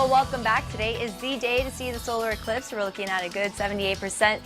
Hello, welcome back. Today is the day to see the solar eclipse. We're looking at a good 78%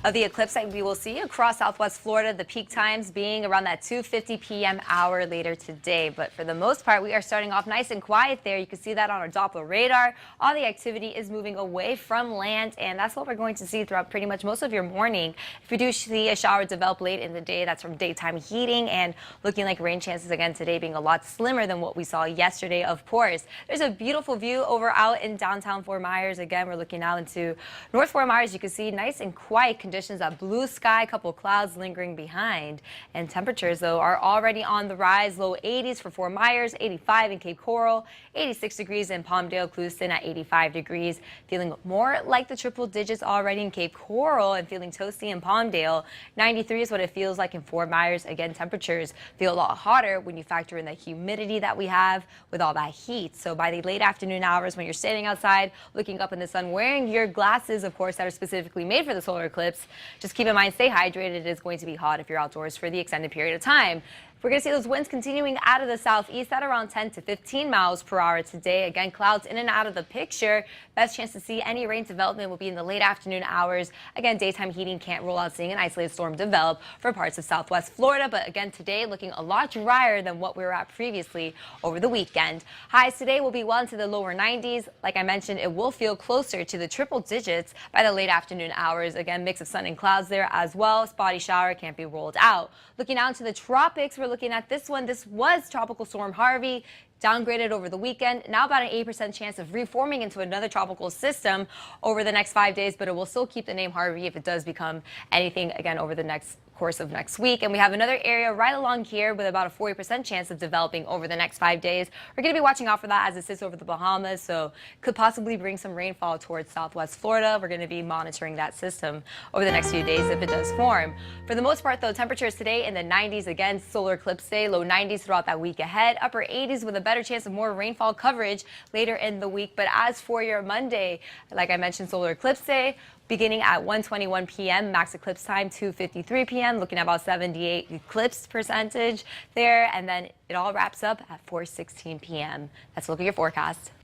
of the eclipse that we will see across Southwest Florida, the peak times being around that 2:50 p.m. hour later today. But for the most part, we are starting off nice and quiet there. You can see that on our Doppler radar. All the activity is moving away from land, and that's what we're going to see throughout pretty much most of your morning. If you do see a shower develop late in the day, that's from daytime heating and looking like rain chances again today being a lot slimmer than what we saw yesterday, of course. There's a beautiful view over out in downtown Fort Myers. Again, we're looking out into North Fort Myers. You can see nice and quiet conditions, that blue sky, couple clouds lingering behind. And temperatures, though, are already on the rise. Low 80s for Fort Myers, 85 in Cape Coral, 86 degrees in Palmdale, Clewiston at 85 degrees. Feeling more like the triple digits already in Cape Coral and feeling toasty in Palmdale. 93 is what it feels like in Fort Myers. Again, temperatures feel a lot hotter when you factor in the humidity that we have with all that heat. So by the late afternoon hours, when you're standing outside looking up in the sun, wearing your glasses, of course, that are specifically made for the solar eclipse, just keep in mind, stay hydrated. It is going to be hot if you're outdoors for the extended period of time. We're going to see those winds continuing out of the southeast at around 10 to 15 miles per hour today. Again, clouds in and out of the picture. Best chance to see any rain development will be in the late afternoon hours. Again, daytime heating can't rule out seeing an isolated storm develop for parts of Southwest Florida. But again, today looking a lot drier than what we were at previously over the weekend. Highs today will be well into the lower 90s. Like I mentioned, it will feel closer to the triple digits by the late afternoon hours. Again, mix of sun and clouds there as well. Spotty shower can't be ruled out. Looking out into the tropics, we're looking at this one. This was Tropical Storm Harvey, downgraded over the weekend. Now about an 8% chance of reforming into another tropical system over the next 5 days, but it will still keep the name Harvey if it does become anything again over the next course of next week. And we have another area right along here with about a 40% chance of developing over the next 5 days. We're going to be watching out for that as it sits over the Bahamas, so could possibly bring some rainfall towards Southwest Florida. We're going to be monitoring that system over the next few days if it does form. For the most part, though, temperatures today in the 90s. Again, solar eclipse day, low 90s throughout that week ahead. Upper 80s with a better chance of more rainfall coverage later in the week. But as for your Monday, like I mentioned, solar eclipse day beginning at 1:21 p.m. max eclipse time 2:53 p.m. looking at about 78 eclipse percentage there, and then it all wraps up at 4:16 p.m. Let's look at your forecast.